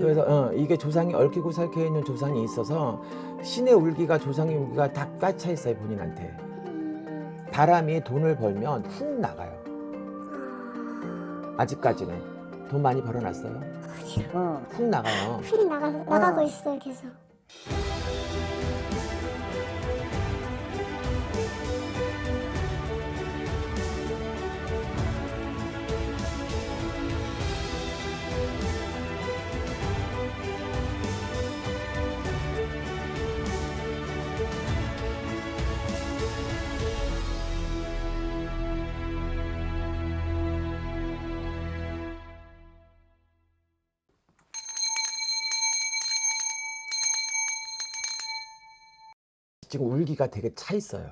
그래서 이게 조상이 얽히고 설켜 있는 조상이 있어서 신의 울기가 조상의 울기가 다 꽉차 있어요 본인한테. 바람이 돈을 벌면 훅 나가요. 아직까지는 돈 많이 벌어놨어요? 훅 나가요. 훅 나가고 있어요 계속. 지금 울기가 되게 차 있어요.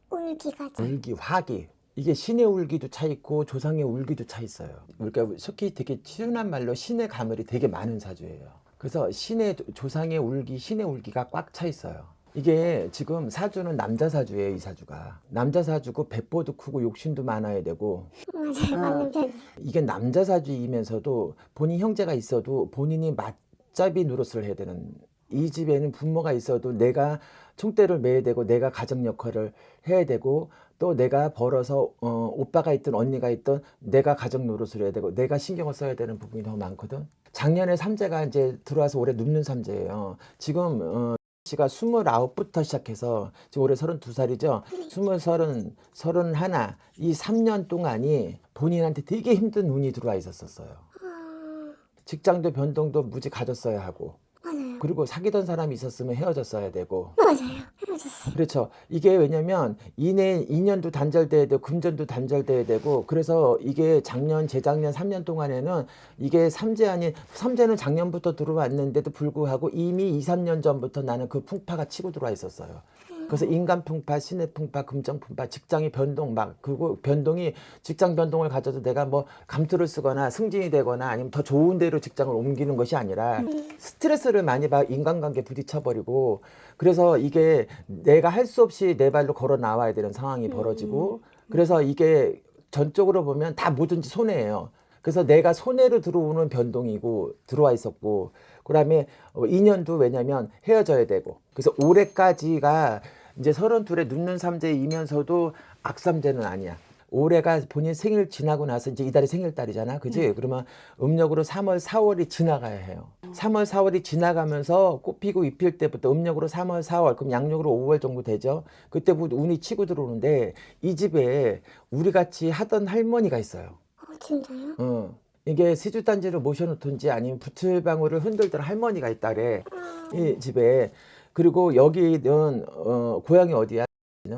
울기가 울기, 화기. 이게 신의 울기도 차 있고 조상의 울기도 차 있어요. 그러니까 속히 되게 치운한 말로 신의 가물이 되게 많은 사주예요. 그래서 신의 조상의 울기, 신의 울기가 꽉 차 있어요. 이게 지금 사주는 남자 사주예요. 이 사주가 남자 사주고 배포도 크고 욕심도 많아야 되고 맞아요. 맞는 편. 이게 남자 사주이면서도 본인 형제가 있어도 본인이 맞잡이 노릇을 해야 되는, 이 집에는 부모가 있어도 내가 총대를 매야 되고 내가 가정 역할을 해야 되고 또 내가 벌어서 오빠가 있든 언니가 있든 내가 가정 노릇을 해야 되고 내가 신경을 써야 되는 부분이 너무 많거든. 작년에 삼재가 이제 들어와서 올해 눕는 삼재예요. 지금 씨가 29부터 시작해서 지금 올해 32살이죠. 20, 30, 31, 이 3년 동안이 본인한테 되게 힘든 운이 들어와 있었어요. 직장도 변동도 무지 가졌어야 하고 맞아요. 그리고 사귀던 사람이 있었으면 헤어졌어야 되고. 맞아요. 헤어졌어요. 그렇죠. 이게 왜냐면 인연도 단절돼야 되고 금전도 단절돼야 되고 그래서 이게 작년 재작년 3년 동안에는 이게 삼재 아닌 삼재는 작년부터 들어왔는데도 불구하고 이미 2, 3년 전부터 나는 그 풍파가 치고 들어와 있었어요. 그래서 인간 풍파, 신의 풍파, 금전 풍파, 직장의 변동 막 그거 변동이 직장 변동을 가져도 내가 뭐 감투를 쓰거나 승진이 되거나 아니면 더 좋은 데로 직장을 옮기는 것이 아니라 스트레스를 많이 받아 인간관계 부딪혀버리고 그래서 이게 내가 할 수 없이 내 발로 걸어 나와야 되는 상황이 벌어지고 그래서 이게 전적으로 보면 다 뭐든지 손해예요. 그래서 내가 손해로 들어오는 변동이고 들어와 있었고 그다음에 인연도 왜냐면 헤어져야 되고 그래서 올해까지가 이제 32에 눕는 삼재이면서도 악삼재는 아니야. 올해가 본인 생일 지나고 나서 이제 이달이 생일달이잖아. 그지? 그러면 음력으로 3월, 4월이 지나가야 해요. 3월, 4월이 지나가면서 꽃 피고 잎필 때부터 음력으로 3월, 4월, 그럼 양력으로 5월 정도 되죠. 그때부터 운이 치고 들어오는데 이 집에 우리 같이 하던 할머니가 있어요. 진짜요? 이게 세주단지를 모셔놓든지 아니면 부틀방울을 흔들던 할머니가 있다래. 이 집에. 그리고 여기는 고향이 어디야?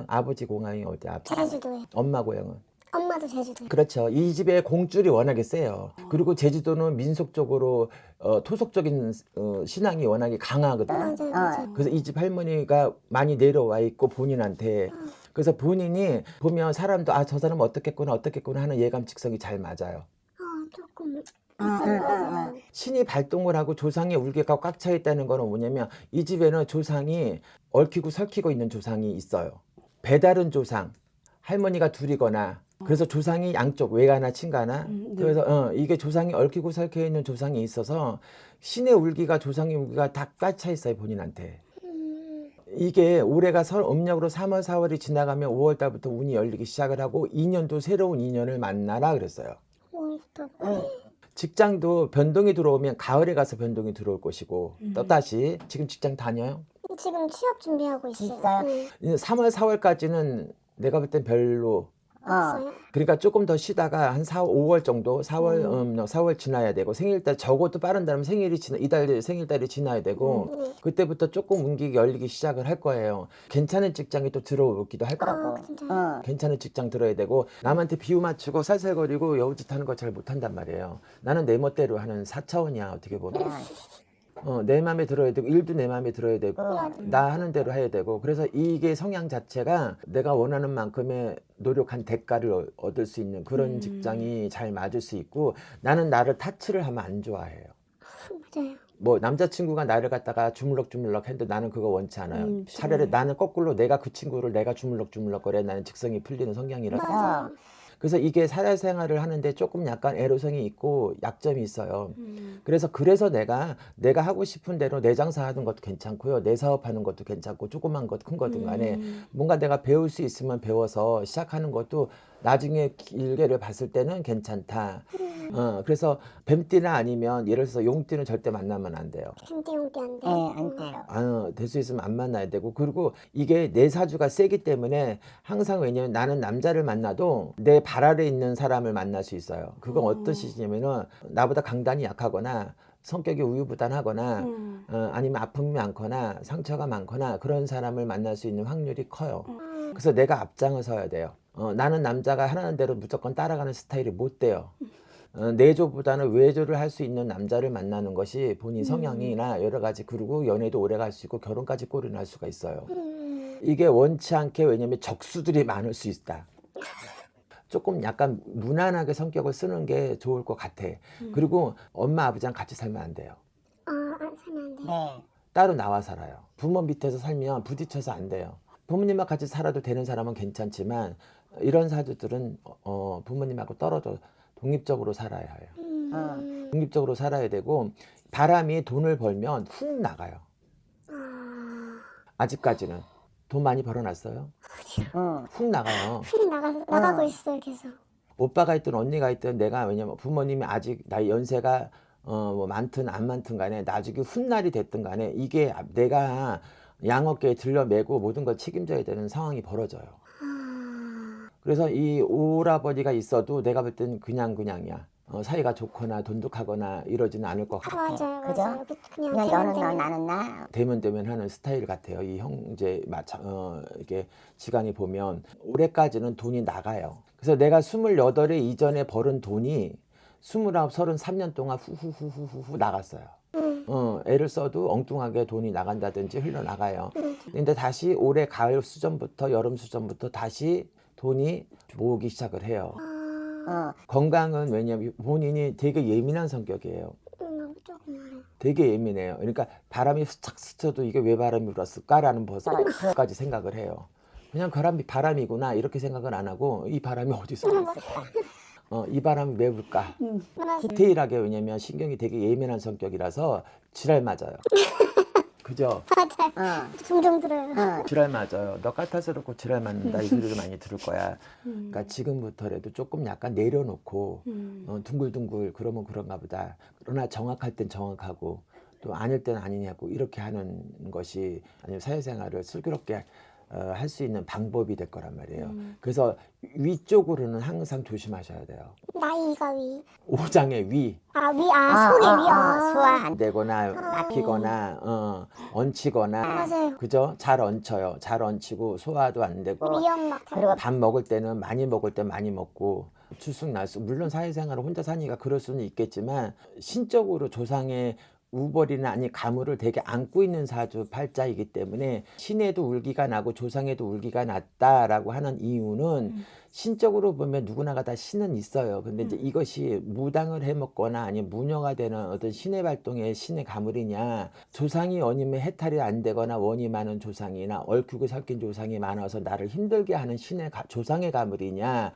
아버지 고향이 어디야? 제주도에. 엄마 고향은? 엄마도 제주도에. 그렇죠. 이 집에 공줄이 워낙에 세요. 그리고 제주도는 민속적으로 토속적인 신앙이 워낙에 강하거든. 맞아요. 맞아요. 그래서 이 집 할머니가 많이 내려와 있고 본인한테 그래서 본인이 보면 사람도 아 저 사람 어떻겠구나 하는 예감직성이 잘 맞아요. 조금. 신이 발동을 하고 조상의 울기가 꽉 차 있다는 거는 뭐냐면 이 집에는 조상이 얽히고 설키고 있는 조상이 있어요. 배다른 조상, 할머니가 둘이거나 그래서 조상이 양쪽 외가나 친가나 그래서 이게 조상이 얽히고 설켜 있는 조상이 있어서 신의 울기가 조상의 울기가 다 꽉 차 있어요 본인한테. 이게 올해가 음력으로 3월 4월이 지나가면 5월 달부터 운이 열리기 시작을 하고 2년도 새로운 인연을 만나라 그랬어요. 직장도 변동이 들어오면 가을에 가서 변동이 들어올 것이고 또다시 지금 직장 다녀요? 지금 취업 준비하고 있어요. 진짜요? 3월 4월까지는 내가 볼 땐 별로. 없어요? 그러니까 조금 더 쉬다가 한 4, 5월 정도 4월 지나야 되고 생일달 적어도 빠른다면 생일이 이달 생일달이 지나야 되고 그때부터 조금 운기 열리기 시작을 할 거예요. 괜찮은 직장이 또 들어오기도 할 거고 진짜요? 괜찮은 직장 들어야 되고 남한테 비유 맞추고 살살거리고 여우짓 하는 거 잘 못한단 말이에요. 나는 내 멋대로 하는 4차원이야 어떻게 보면. 내 마음에 들어야 되고 일도 내 마음에 들어야 되고 나 하는 대로 해야 되고 그래서 이게 성향 자체가 내가 원하는 만큼의 노력한 대가를 얻을 수 있는 그런 직장이 잘 맞을 수 있고 나는 나를 타치를 하면 안 좋아해요. 맞아요. 뭐 남자친구가 나를 갖다가 주물럭주물럭 했는데 나는 그거 원치 않아요. 차라리 나는 거꾸로 내가 그 친구를 내가 주물럭주물럭 거려 나는 직성이 풀리는 성향이라서 맞아요. 그래서 이게 사회생활을 하는데 조금 약간 애로성이 있고 약점이 있어요. 그래서 내가 하고 싶은 대로 내 장사하는 것도 괜찮고요. 내 사업하는 것도 괜찮고 조그만 것 큰 거든 간에 뭔가 내가 배울 수 있으면 배워서 시작하는 것도 나중에 길게를 봤을 때는 괜찮다. 그래서 뱀띠나 아니면 예를 들어서 용띠는 절대 만나면 안 돼요. 햄띠 용띠 안 돼. 네, 안 돼요. 될 수 있으면 안 만나야 되고, 그리고 이게 내 사주가 세기 때문에 항상, 왜냐면 나는 남자를 만나도 내 발 아래 있는 사람을 만날 수 있어요. 그건 어떤 시기냐면은 나보다 강단이 약하거나 성격이 우유부단하거나 아니면 아픔이 많거나 상처가 많거나 그런 사람을 만날 수 있는 확률이 커요. 그래서 내가 앞장을 서야 돼요. 나는 남자가 하라는 대로 무조건 따라가는 스타일이 못 돼요. 내조보다는 외조를 할 수 있는 남자를 만나는 것이 본인 성향이나 여러 가지, 그리고 연애도 오래 갈 수 있고 결혼까지 꼴이 날 수가 있어요. 이게 원치 않게, 왜냐면 적수들이 많을 수 있다. 조금 약간 무난하게 성격을 쓰는 게 좋을 것 같아. 그리고 엄마 아버지랑 같이 살면 안 돼요. 안 살면 안 돼. 네. 따로 나와 살아요. 부모 밑에서 살면 부딪혀서 안 돼요. 부모님과 같이 살아도 되는 사람은 괜찮지만 이런 사주들은 부모님하고 떨어져 독립적으로 살아야 해요. 독립적으로 살아야 되고, 바람이 돈을 벌면 훅 나가요. 아직까지는 돈 많이 벌어놨어요? 훅 나가요. 풀이 나가고 있어요, 계속. 오빠가 있든 언니가 있든 내가, 왜냐면 부모님이 아직 나이 연세가 뭐 많든 안 많든 간에 나중에 훗날이 됐든 간에 이게 내가 양어깨에 들려매고 모든 걸 책임져야 되는 상황이 벌어져요. 그래서 이 오라버니가 있어도 내가 볼 땐 그냥이야. 사이가 좋거나 돈독하거나 이러지는 않을 것 같아. 맞아요, 그죠? 맞아요. 그냥 그냥 너는 너 대면 나는 나. 대면 하는 스타일 같아요. 이 형제 이렇게 시간이 보면 올해까지는 돈이 나가요. 그래서 내가 28에 이전에 벌은 돈이 29, 33년 동안 후후후후후 나갔어요. 애를 써도 엉뚱하게 돈이 나간다든지 흘러나가요. 근데 다시 올해 가을 수전부터 여름 수전부터 다시 돈이 모으기 시작을 해요. 건강은, 왜냐면 본인이 되게 예민한 성격이에요. 조금 알아요. 되게 예민해요. 그러니까 바람이 스쳐 스쳐도 이게 왜 바람이 불었을까라는 것까지 생각을 해요. 그냥 바람이구나 이렇게 생각은 안 하고, 이 바람이 어디서 왔을까? 이 바람이 왜 불까? 디테일하게, 왜냐면 신경이 되게 예민한 성격이라서 지랄 맞아요. 그죠? 맞아요. 종종 들어요. 지랄 맞아요. 너 까탈스럽고 지랄 맞는다 이 소리를 많이 들을 거야. 그러니까 지금부터라도 조금 약간 내려놓고 둥글둥글 그러면 그런가 보다. 그러나 정확할 땐 정확하고 또 아닐 땐 아니냐고 이렇게 하는 것이, 아니면 사회생활을 슬기롭게 할 수 있는 방법이 될 거란 말이에요. 그래서 위쪽으로는 항상 조심하셔야 돼요. 나이가 위. 오장의 위. 속의 위. 소화 안 되거나 막히거나 얹히거나, 맞아요. 그죠? 잘 얹혀요. 잘 얹히고 소화도 안 되고, 위험막. 그리고 밥 먹을 때는 많이 먹을 때 많이 먹고 출숙날수, 물론 사회생활을 혼자 사니까 그럴 수는 있겠지만 신적으로 조상의 우벌이나 아니 가물을 되게 안고 있는 사주 팔자이기 때문에 신에도 울기가 나고 조상에도 울기가 났다라고 하는 이유는 신적으로 보면 누구나가 다 신은 있어요. 근데 이제 이것이 무당을 해먹거나 아니면 무녀가 되는 어떤 신의 발동의 신의 가물이냐, 조상이 원임에 해탈이 안 되거나 원이 많은 조상이나 얽히고 섞인 조상이 많아서 나를 힘들게 하는 조상의 가물이냐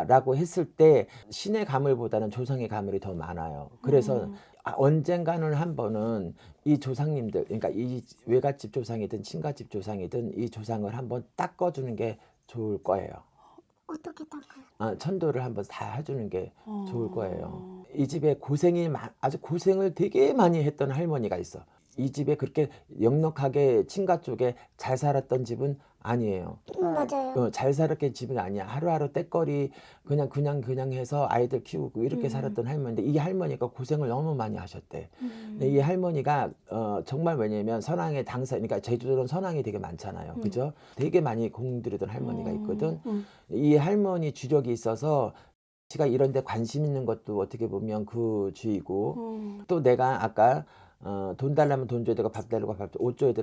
라고 했을 때 신의 가물보다는 조상의 가물이 더 많아요. 그래서 언젠가는 한 번은 이 조상님들, 그러니까 이 외갓집 조상이든 친가집 조상이든 이 조상을 한번 닦아주는 게 좋을 거예요. 어떻게 닦아요? 천도를 한번 다 해주는 게 좋을 거예요. 이 집에 아주 고생을 되게 많이 했던 할머니가 있어. 이 집에 그렇게 넉넉하게 친가 쪽에 잘 살았던 집은 아니에요. 맞아요. 잘 살았던 집은 아니야. 하루하루 때거리 그냥 해서 아이들 키우고 이렇게 살았던 할머니인데, 이 할머니가 고생을 너무 많이 하셨대. 근데 이 할머니가 정말, 왜냐면 선왕의 당사, 그러니까 제주도는 선왕이 되게 많잖아요. 그죠? 되게 많이 공들이던 할머니가 있거든. 이 할머니 주력이 있어서 지가 이런 데 관심 있는 것도 어떻게 보면 그 주의고, 또 내가 아까 돈 달라면 돈 줘야 되고 밥 달라고 옷 줘야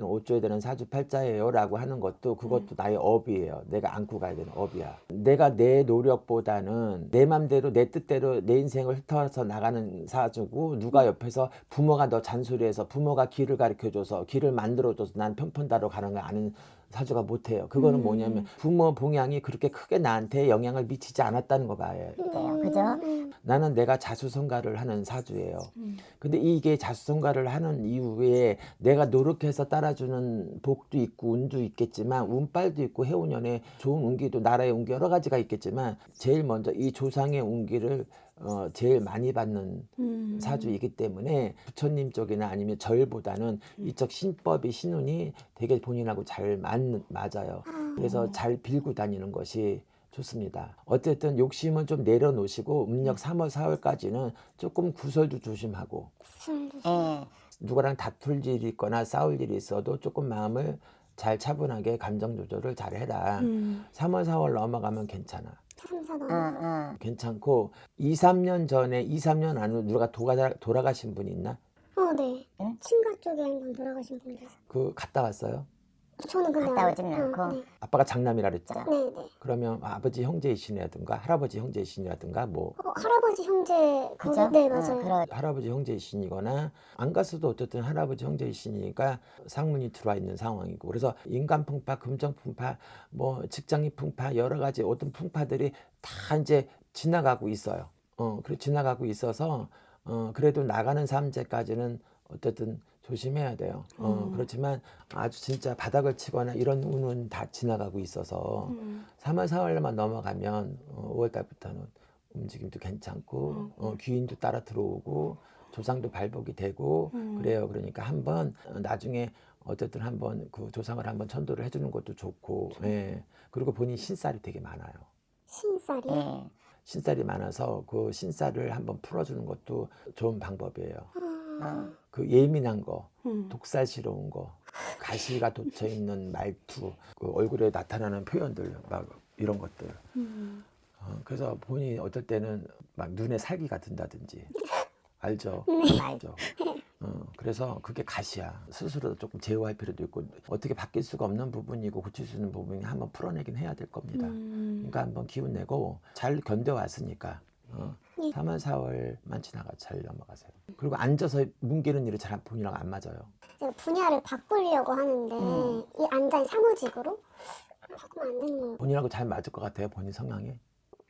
되는 사주팔자예요 라고 하는 것도, 그것도 나의 업이에요. 내가 안고 가야 되는 업이야. 내가 내 노력보다는 내 맘대로 내 뜻대로 내 인생을 훑어서 나가는 사주고, 누가 옆에서 부모가 너 잔소리해서 부모가 길을 가르쳐줘서 길을 만들어줘서 난 편편다로 가는 거 아는 사주가 못해요. 그거는 뭐냐면 부모 봉양이 그렇게 크게 나한테 영향을 미치지 않았다는 거 봐요. 그래요. 그죠? 나는 내가 자수성가를 하는 사주예요. 근데 이게 자수성가를 하는 이후에 내가 노력해서 따라주는 복도 있고 운도 있겠지만 운빨도 있고 해운년에 좋은 운기도 나라의 운기 여러 가지가 있겠지만 제일 먼저 이 조상의 운기를 제일 많이 받는 사주이기 때문에 부처님 쪽이나 아니면 절보다는 이쪽 신법이 신운이 되게 본인하고 잘 맞아요. 그래서 잘 빌고 다니는 것이 좋습니다. 어쨌든 욕심은 좀 내려놓으시고 음력 3월 4월까지는 조금 구설도 조심하고 예. 누구랑 다툴 일이 있거나 싸울 일이 있어도 조금 마음을 잘 차분하게 감정 조절을 잘 해라. 3월 4월 넘어가면 괜찮아. 괜찮고 2, 3년 전에 2, 3년 안으로 누가 돌아가신 분 있나? 네. 응? 친가 쪽에 한 분 돌아가신 분 계세요. 그 갔다 왔어요? 저는 근데 갔다 오지는 않고. 네. 아빠가 장남이라 그랬죠? 네. 그러면 아버지 형제이신이라든가 할아버지 형제이신이라든가 뭐 할아버지 형제 거기 그죠? 네 맞아요. 그런 할아버지 형제이신이거나 안 갔어도 어쨌든 할아버지 형제이신이니까 상문이 들어와 있는 상황이고 그래서 인간 풍파, 금전 풍파, 뭐 직장인 풍파 여러 가지 어떤 풍파들이 다 이제 지나가고 있어요. 그래 지나가고 있어서 그래도 나가는 삼재까지는 어쨌든 조심해야 돼요. 그렇지만 아주 진짜 바닥을 치거나 이런 운은 다 지나가고 있어서 3월 4월만 넘어가면 5월 달부터는 움직임도 괜찮고 귀인도 따라 들어오고 조상도 발복이 되고 그래요. 그러니까 한번 나중에 어쨌든 한번 그 조상을 한번 천도를 해주는 것도 좋고 예. 그리고 본인 신살이 되게 많아요. 신살이요? 예. 신살이 많아서 그 신살을 한번 풀어주는 것도 좋은 방법이에요. 그 예민한 거, 독살스러운 거, 가시가 돋쳐 있는 말투, 그 얼굴에 나타나는 표현들, 막 이런 것들. 그래서 본인이 어떨 때는 막 눈에 살기가 든다든지, 알죠? 알죠? 그래서 그게 가시야. 스스로 조금 제어할 필요도 있고 어떻게 바뀔 수가 없는 부분이고 고칠 수 있는 부분이 한번 풀어내긴 해야 될 겁니다. 그러니까 한번 기운 내고 잘 견뎌왔으니까 3월 4월만 지나가 잘 넘어가세요. 그리고 앉아서 뭉개는 일이 잘 본인이랑 안 맞아요. 제가 분야를 바꾸려고 하는데 이 안장이 사무직으로 바꾸면 안 되는 거예요. 본인하고 잘 맞을 것 같아요. 본인 성향이.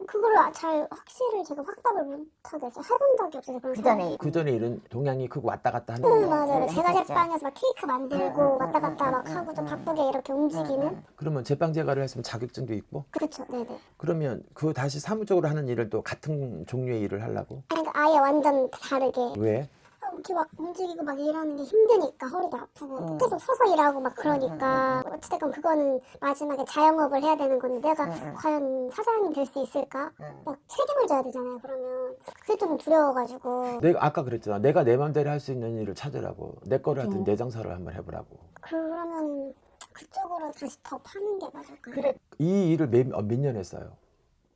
그거를 잘 확실히 제가 확답을 못 하겠어요. 해본 적이 없어서 그런 그 전에 그 전에 일은 동양이 크고 왔다 갔다 하는 거. 맞아요. 제가 했었죠. 제빵에서 막 케이크 만들고 왔다 갔다 막 하고 좀 바쁘게 이렇게 움직이는 그러면 제빵제가를 했으면 자격증도 있고 그렇죠. 네네. 그러면 그 다시 사무적으로 하는 일을 또 같은 종류의 일을 하려고? 그러니까 아예 완전 다르게 왜? 이렇게 막 움직이고 막 이러는 게 힘드니까 허리도 아프고 계속 서서 일하고 막 그러니까 어찌됐건 그거는 마지막에 자영업을 해야 되는 건데 내가 과연 사장님 될 수 있을까? 막 책임을 져야 되잖아요. 그러면 그게 좀 두려워가지고 내가 아까 그랬잖아. 내가 내 맘대로 할 수 있는 일을 찾으라고. 내 거를 하든 내 장사를 한번 해보라고. 그러면 그쪽으로 다시 더 파는 게 맞을까요? 그래. 이 일을 몇 년 했어요?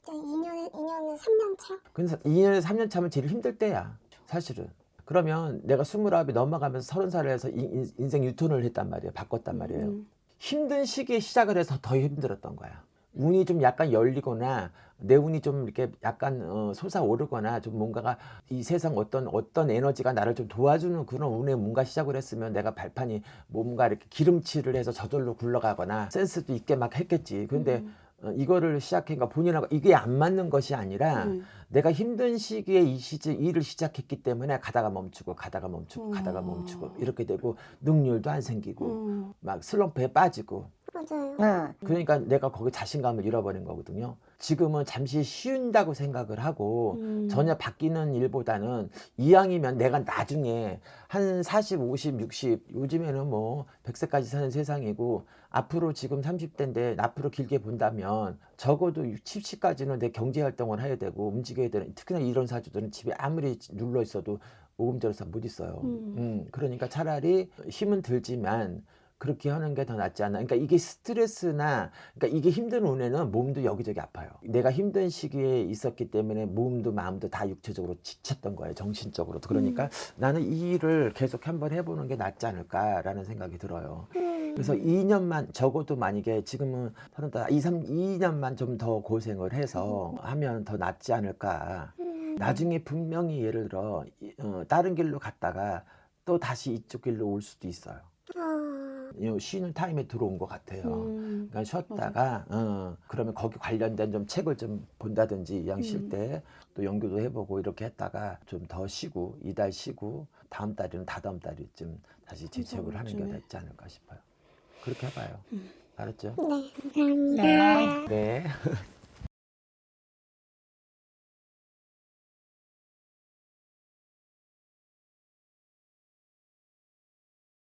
2년에 3년 차? 근데 2년에서 3년 차면 제일 힘들 때야. 사실은. 그러면 내가 29이 넘어가면서 30살을 해서 인생 유턴을 했단 말이에요. 바꿨단 말이에요. 힘든 시기에 시작을 해서 더 힘들었던 거야. 운이 좀 약간 열리거나 내 운이 좀 이렇게 약간 솟아오르거나 좀 뭔가가 이 세상 어떤 에너지가 나를 좀 도와주는 그런 운에 뭔가 시작을 했으면 내가 발판이 뭔가 이렇게 기름칠을 해서 저절로 굴러가거나 센스도 있게 막 했겠지. 근데 이거를 시작하니까 본인하고 이게 안 맞는 것이 아니라 내가 힘든 시기에 일을 시작했기 때문에 가다가 멈추고 이렇게 되고 능률도 안 생기고 막 슬럼프에 빠지고 맞아요. 그러니까 내가 거기 자신감을 잃어버린 거거든요. 지금은 잠시 쉰다고 생각을 하고 전혀 바뀌는 일보다는 이왕이면 내가 나중에 한 40, 50, 60 요즘에는 뭐 100세까지 사는 세상이고 앞으로 지금 30대인데 앞으로 길게 본다면 적어도 60, 70까지는 내 경제활동을 해야 되고 움직여야 되는 특히나 이런 사주들은 집에 아무리 눌러 있어도 오금절에서 못 있어요. 그러니까 차라리 힘은 들지만 그렇게 하는 게 더 낫지 않나. 그러니까 이게 스트레스나, 그러니까 이게 힘든 운에는 몸도 여기저기 아파요. 내가 힘든 시기에 있었기 때문에 몸도 마음도 다 육체적으로 지쳤던 거예요. 정신적으로도. 그러니까 나는 이 일을 계속 한번 해보는 게 낫지 않을까라는 생각이 들어요. 그래서 2년만 적어도 만약에 지금은 2년만 좀 더 고생을 해서 하면 더 낫지 않을까. 나중에 분명히 예를 들어 다른 길로 갔다가 또 다시 이쪽 길로 올 수도 있어요. 이 쉬는 타임에 들어온 것 같아요. 그러니까 쉬었다가 그러면 거기 관련된 좀 책을 좀 본다든지 이왕 쉴 때 또 연구도 해보고 이렇게 했다가 좀 더 쉬고 이달 쉬고 다음 달이나 다다음 달이쯤 다시 재취업을 하는 게 낫지 않을까 싶어요. 그렇게 해봐요. 알았죠? 네, 감사합니다. 네. 네.